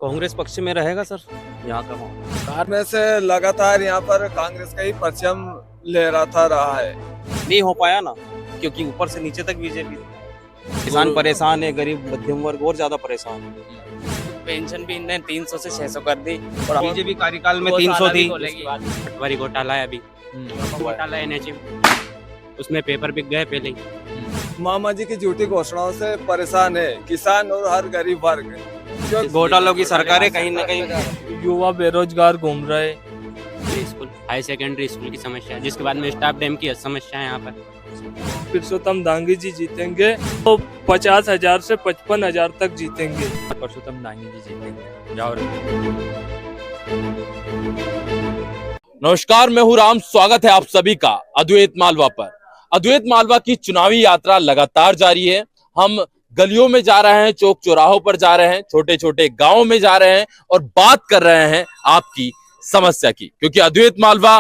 कांग्रेस पक्ष में रहेगा सर यहाँ का माहौल। कार में से लगातार यहाँ पर कांग्रेस का ही परचम लहराता रहा है। नहीं हो पाया ना, क्योंकि ऊपर से नीचे तक बीजेपी। किसान परेशान है, गरीब मध्यम वर्ग और ज्यादा परेशान है। पेंशन भी इनने 300 से 600 कर दी और बीजेपी कार्यकाल में 300 थी। पटवारी घोटाला है अभी, घोटाला है NHM, उसमें पेपर बिक गए पहले ही। मामा जी की झूठी घोषणाओं से परेशान है किसान और हर गरीब वर्ग। घोटालों की सरकारें कहीं ना कहीं युवा बेरोजगार घूम रहे। स्कूल, हाई सेकेंडरी स्कूल की समस्या है, जिसके बाद में स्टाफ डैम की समस्या है यहाँ पर। पुरुषोत्तम दांगी जी जीतेंगे तो 50,000 से 55,000 तक जीतेंगे। पुरुषोत्तम दांगी जी जीतेंगे। जाओ रे। नमस्कार, मैं हूं राम। स्वागत है आप सभी का अद्वैत मालवा पर। अद्वैत मालवा की चुनावी यात्रा लगातार जारी है। हम गलियों में जा रहे हैं, चौक चौराहों पर जा रहे हैं, छोटे छोटे गांवों में जा रहे हैं और बात कर रहे हैं आपकी समस्या की, क्योंकि अद्वैत मालवा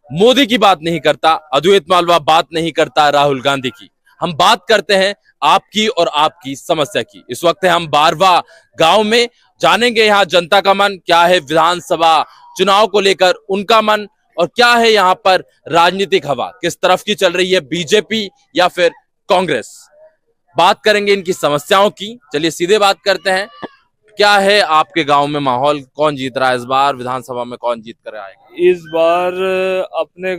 मोदी की बात नहीं करता, अद्वैत मालवा बात नहीं करता राहुल गांधी की। हम बात करते हैं आपकी और आपकी समस्या की। इस वक्त है हम बारवा गांव में, जानेंगे यहाँ जनता का मन क्या है, विधानसभा चुनाव को लेकर उनका मन, और क्या है यहाँ पर राजनीतिक हवा किस तरफ की चल रही है, बीजेपी या फिर कांग्रेस। बात करेंगे इनकी समस्याओं की। चलिए सीधे बात करते हैं, क्या है आपके गांव में माहौल, कौन जीत रहा है इस बार, विधानसभा में कौन जीत कर आएगा? इस बार अपने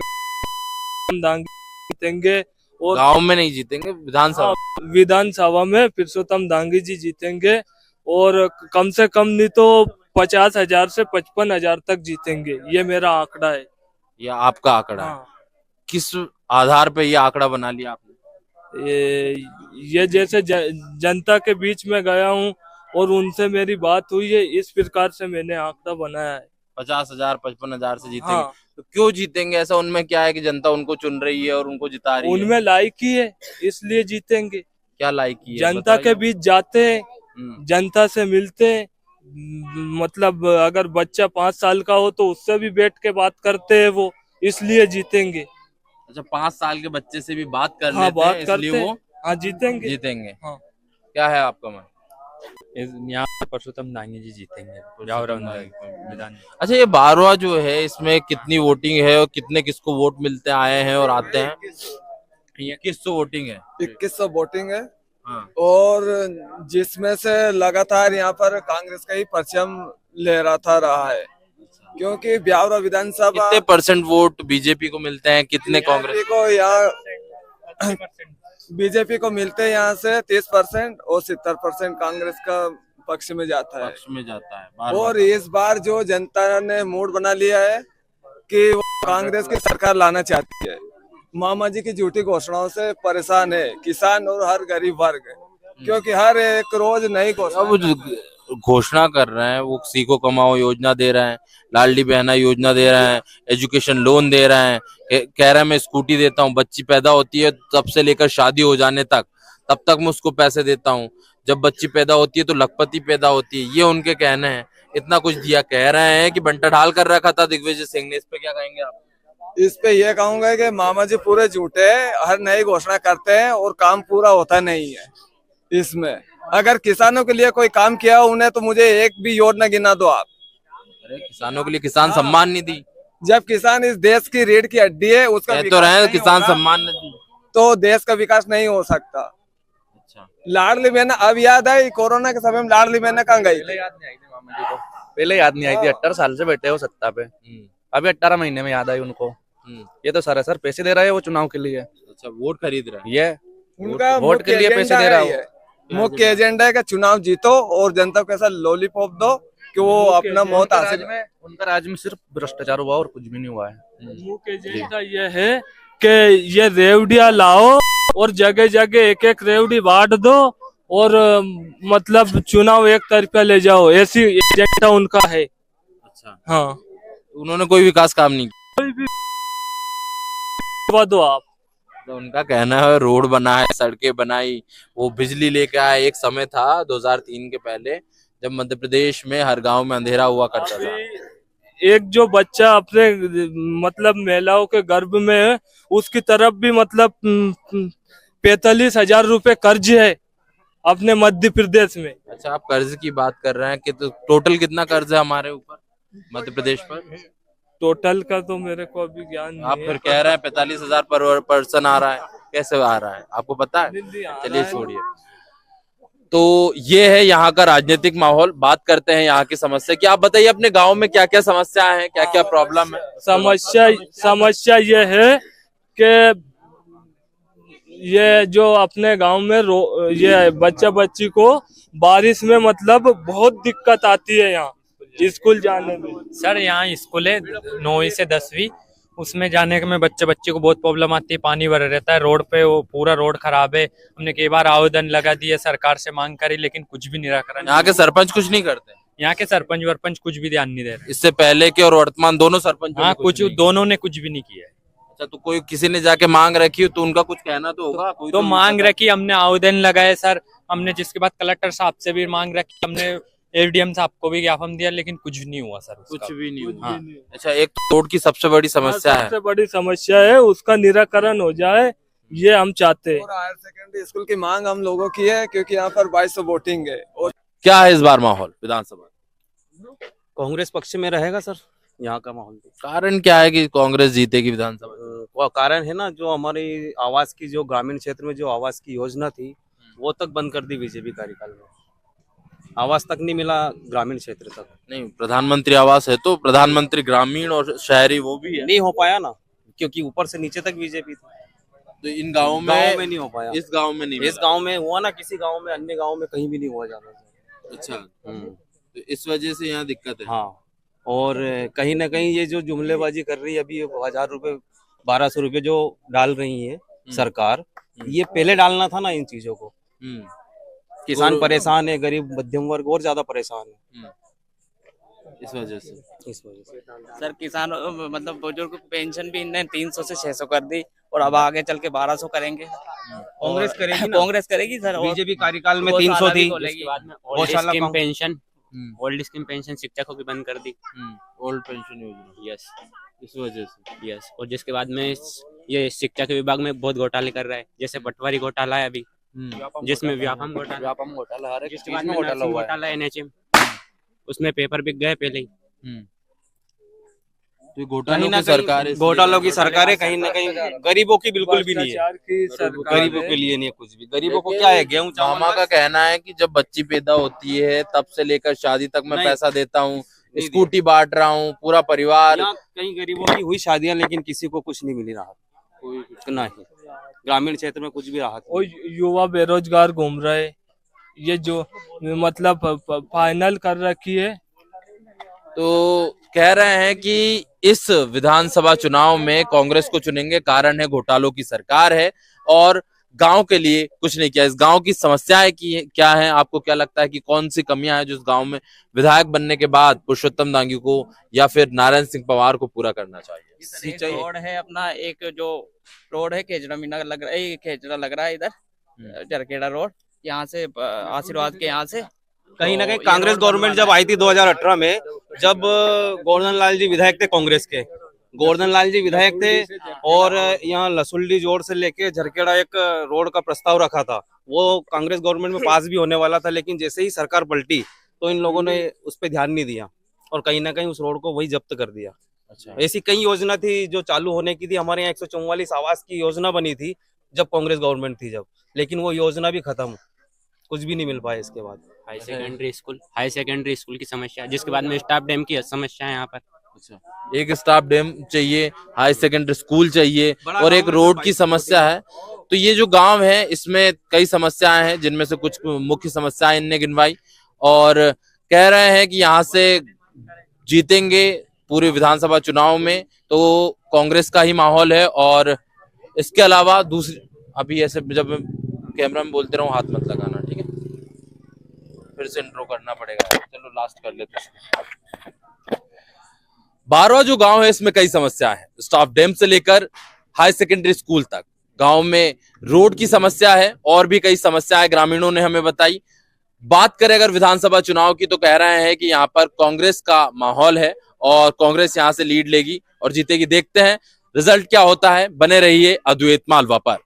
दांगी जीतेंगे और गांव में नहीं जीतेंगे, विधानसभा। विधानसभा में पुरुषोत्तम दांगी जी जीतेंगे और कम से कम नहीं तो 50,000 से 55,000 तक जीतेंगे। ये मेरा आंकड़ा है। ये आपका आंकड़ा है? हाँ। किस आधार पे ये आंकड़ा बना लिया आपने? ये जैसे जनता के बीच में गया हूँ और उनसे मेरी बात हुई है, इस प्रकार से मैंने आंकड़ा बनाया है। 50,000 55,000 से जीतेंगे। हाँ। तो क्यों जीतेंगे? ऐसा उनमें क्या है कि जनता उनको चुन रही है और उनको जिता रही है? उनमें लायकी है, इसलिए जीतेंगे। क्या लायकी है जनता के बीच जाते हैं, जनता से मिलते हैं। मतलब अगर बच्चा 5 साल का हो तो उससे भी बैठ के बात करते हैं वो, इसलिए जीतेंगे। अच्छा, 5 साल के बच्चे से भी बात कर हाँ, लेते बात हैं, करते इसलिए हैं। वो हाँ, जीतेंगे। जीतेंगे। हाँ। क्या है आपका मन? यहाँ पे पुरुषोत्तम दांगी जी जीतेंगे। जाओ रे विधान। अच्छा, ये बारवा जो है, इसमें कितनी वोटिंग है और कितने किसको वोट मिलते आए हैं और आते हैं? 2100 वोटिंग है। 2100 वोटिंग है। हाँ। और जिसमें से लगातार यहाँ पर कांग्रेस का ही परचम लहराता रहा है, क्योंकि ब्यावरा विधानसभा कितने परसेंट वोट बीजेपी को मिलते हैं, कितने कांग्रेस को यहाँ बीजेपी को मिलते हैं यहाँ से 30% और 70% कांग्रेस का पक्ष में जाता है। पक्ष में जाता है बार-बार। और इस बार जो जनता ने मूड बना लिया है कि वो कांग्रेस की सरकार लाना चाहती है। मामा जी की झूठी घोषणाओं से परेशान है किसान और हर गरीब वर्ग, क्योंकि हर एक रोज नई घोषणा कर रहे हैं। वो सीखो कमाओ योजना दे रहे हैं, लाडली बहना योजना दे रहे हैं, एजुकेशन लोन दे रहे हैं, कह रहे हैं मैं स्कूटी देता हूँ, बच्ची पैदा होती है तब से लेकर शादी हो जाने तक, तब तक मैं उसको पैसे देता हूँ, जब बच्ची पैदा होती है तो लखपति पैदा होती है। ये उनके कहने हैं। इतना कुछ दिया, कह रहे हैं कि बंटा ढाल कर रखा था दिग्विजय सिंह ने। इस पे क्या कहेंगे आप? इस पे ये कहूंगा कि मामा जी पूरे झूठे हैं, हर नई घोषणा करते हैं और काम पूरा होता नहीं है। इसमें अगर किसानों के लिए कोई काम किया हो उन्हें, तो मुझे एक भी योजना गिना दो आप। अरे, किसानों के लिए किसान सम्मान निधि, जब किसान इस देश की रीढ़ की हड्डी है, उसका कह तो विकास रहे हैं नहीं किसान होगा, सम्मान निधि, तो देश का विकास नहीं हो सकता। अच्छा, लाडली बहना अब याद है, कोरोना के समय में लाडली बहना कहाँ गई? पहले याद नहीं आई थी मामा जी को, पहले याद नहीं आई थी। 18 साल से बैठे हो सत्ता पे, अभी 18 महीने में याद आई उनको। ये तो सर पैसे दे रहा है वो चुनाव के लिए। अच्छा, वोट खरीद रहे हैं। ये उनका वोट के लिए पैसे दे रहा है। मुख्य एजेंडा है कि चुनाव जीतो और जनता को ऐसा लॉलीपॉप दो कि वो अपना मौत हासिल। उनका राज्य में सिर्फ भ्रष्टाचार हुआ और कुछ भी नहीं हुआ है। मुख्य एजेंडा ये है कि ये रेवड़िया लाओ और जगह जगह एक एक रेवड़ी बांट दो और मतलब चुनाव एक तरफा ले जाओ, ऐसी एजेंडा उनका है। अच्छा, हाँ। उन्होंने कोई विकास काम नहीं किया। कोई भी दो आप। तो उनका कहना है रोड बना है, सड़कें बनाई, वो बिजली लेके आए। एक समय था 2003 के पहले, जब मध्य प्रदेश में हर गांव में अंधेरा हुआ करता था। एक जो बच्चा अपने मतलब महिलाओं के गर्भ में है, उसकी तरफ भी मतलब 45,000 रुपए कर्ज है। अपने मध्य प्रदेश में। अच्छा, आप कर्ज की बात कर रहे हैं कि तो टोटल कितना कर्ज है हमारे ऊपर मध्य प्रदेश पर? टोटल का तो मेरे को अभी ज्ञान आप नहीं फिर है। कह रहे हैं 45,000 पर पर्सन आ रहा है, कैसे आ रहा है आपको पता है? नहीं आ चलिए रहा है। छोड़िए। तो ये है यहाँ का राजनीतिक माहौल। बात करते हैं यहाँ की समस्या की। आप बताइए अपने गांव में क्या क्या समस्या है, क्या क्या प्रॉब्लम है? समस्या ये है कि ये जो अपने गांव में ये बच्ची को बारिश में मतलब बहुत दिक्कत आती है यहाँ स्कूल जाने में। सर यहाँ स्कूल है 9वीं से 10वीं, उसमें जाने में बच्चे को बहुत प्रॉब्लम आती है। पानी भरा रहता है रोड पे, वो पूरा रोड खराब है। हमने कई बार आवेदन लगा दिए, सरकार से मांग करी, लेकिन कुछ भी निराकरण। यहाँ के सरपंच कुछ नहीं करते? यहाँ के सरपंच वरपंच कुछ भी ध्यान नहीं दे रहे। इससे पहले के और वर्तमान दोनों सरपंच? हाँ, कुछ दोनों ने कुछ भी नहीं किया है। अच्छा, तो कोई किसी ने जाके मांग रखी हो तो उनका कुछ कहना तो होगा? कोई तो मांग रखी, हमने आवेदन लगाए सर, हमने जिसके बाद कलेक्टर साहब से भी मांग रखी, हमने एडीएम साहब को भी ज्ञापन दिया, लेकिन कुछ नहीं हुआ सर। कुछ भी नहीं हुआ। हाँ। अच्छा, एक तो रोड की सबसे बड़ी समस्या है। सबसे बड़ी समस्या है, उसका निराकरण हो जाए ये हम चाहते हैं। और हायर सेकेंडरी स्कूल की मांग हम लोगों की है, क्योंकि यहाँ पर 2200 वोटिंग है। और क्या है इस बार माहौल विधानसभा? कांग्रेस पक्ष में रहेगा सर यहाँ का माहौल। कारण क्या है कि कांग्रेस जीतेगी विधानसभा? वो कारण है ना, जो हमारी आवास की, जो ग्रामीण क्षेत्र में जो आवास की योजना थी वो तक बंद कर दी बीजेपी कार्यकाल में। आवास तक नहीं मिला ग्रामीण क्षेत्र तक। नहीं, प्रधानमंत्री आवास है तो प्रधानमंत्री ग्रामीण और शहरी वो भी है। नहीं हो पाया ना, क्योंकि ऊपर से नीचे तक बीजेपी थी। तो इन गाँव गाँव में नहीं हो पाया। इस गाँव में नहीं इस गांव में हुआ ना, किसी गांव में, अन्य गांव में कहीं भी नहीं हुआ ज्यादा। अच्छा, तो इस वजह से यहाँ दिक्कत है। हाँ, और कहीं ना कहीं ये जो जुमलेबाजी कर रही है अभी, 1000 रुपए 1200 रुपए जो डाल रही है सरकार, ये पहले डालना था ना इन चीजों को। किसान परेशान है, गरीब मध्यम वर्ग और ज्यादा परेशान है इस वजह से। सर किसान मतलब बुजुर्ग को पेंशन भी इनने 300 से 600 कर दी, और अब आगे चल के 1200 करेंगे। कांग्रेस करेगी ना? कांग्रेस करेगी सर। बीजेपी कार्यकाल में 300 थी। Old scheme pension, old scheme pension शिक्षकों की बंद कर दी। ओल्ड पेंशन योजना, यस, इस वजह से। यस। और जिसके बाद में ये शिक्षा के विभाग में बहुत घोटाले कर रहा है, जैसे पटवारी घोटाला है अभी, जिसमें व्यापम घोटाला, हर एक जिसके चीज बाद में में घोटाला नर्सिंग हुआ है। घोटाला, NHM, उसमें पेपर बिक गए पहले ही। तो कहीं ना कहीं घोटालों की सरकार है, कहीं ना कहीं गरीबों की बिल्कुल भी नहीं है। गरीबों के लिए नहीं है कुछ भी। गरीबों को क्या है, गेहूं चावल। मामा का कहना है कि जब बच्ची पैदा होती है तब से लेकर शादी तक मैं नहीं। पैसा देता हूँ, स्कूटी बांट रहा हूँ, पूरा परिवार। यहाँ कहीं गरीबों की हुई शादियां, लेकिन किसी को कुछ नहीं मिली राहत, कोई नहीं। ग्रामीण क्षेत्र में कुछ भी राहत नहीं। और युवा बेरोजगार घूम रहे, ये जो मतलब फाइनल कर रखी है। तो कह रहे हैं कि इस विधानसभा चुनाव में कांग्रेस को चुनेंगे, कारण है घोटालों की सरकार है और गांव के लिए कुछ नहीं किया। इस गांव की समस्याएं की क्या है, आपको क्या लगता है कि कौन सी कमियां हैं जो इस गांव में विधायक बनने के बाद पुरुषोत्तम दांगी को या फिर नारायण सिंह पवार को पूरा करना चाहिए? एक रोड है अपना, एक जो रोड है खेजड़ा मीना लग रहा है, खेजड़ा लग रहा है इधर जरखेड़ा रोड, यहाँ से आशीर्वाद के यहाँ से। कहीं ना तो कहीं ये कांग्रेस रोड गवर्नमेंट बनवाना जब आई थी 2018 में, जब गोवर्धन लाल जी विधायक थे कांग्रेस के, गोवर्धन लाल जी विधायक थे, और यहाँ लसुल्डी जोड़ से लेके झरखेड़ा एक रोड का प्रस्ताव रखा था। वो कांग्रेस गवर्नमेंट में पास भी होने वाला था, लेकिन जैसे ही सरकार पलटी तो इन लोगों ने उस पर ध्यान नहीं दिया और कहीं ना कहीं उस रोड को वही जब्त कर दिया। अच्छा, ऐसी कई योजना थी जो चालू होने की थी। हमारे यहाँ 144 आवास की योजना बनी थी जब कांग्रेस गवर्नमेंट थी जब, लेकिन वो योजना भी खत्म, कुछ भी नहीं मिल पाया इसके बाद। हाई सेकेंडरी स्कूल की समस्या, जिसके बाद में स्टाफ डैम की समस्या है यहाँ पर। अच्छा, एक स्टाफ डैम चाहिए, हाई सेकेंडरी स्कूल चाहिए और एक रोड की समस्या है। तो ये जो गांव है इसमें कई समस्याएं हैं, जिनमें से कुछ मुख्य समस्याएं इनने गिनवाई और कह रहे हैं कि यहाँ से जीतेंगे पूरे विधानसभा चुनाव में तो कांग्रेस का ही माहौल है। और इसके अलावा दूसरी, अभी ऐसे जब कैमरा में बोलते रहो हाथ मत लगाना, ठीक है? फिर से इंट्रो करना पड़ेगा, चलो लास्ट कर लेते हैं। 12वां जो गांव है इसमें कई समस्या है, स्टाफ डैम से लेकर हाई सेकेंडरी स्कूल तक। गांव में रोड की समस्या है और भी कई समस्याएं ग्रामीणों ने हमें बताई। बात करें अगर विधानसभा चुनाव की तो कह रहे हैं कि यहाँ पर कांग्रेस का माहौल है और कांग्रेस यहाँ से लीड लेगी और जीतेगी। देखते हैं रिजल्ट क्या होता है। बने रहिए अद्वैत मालवा पर।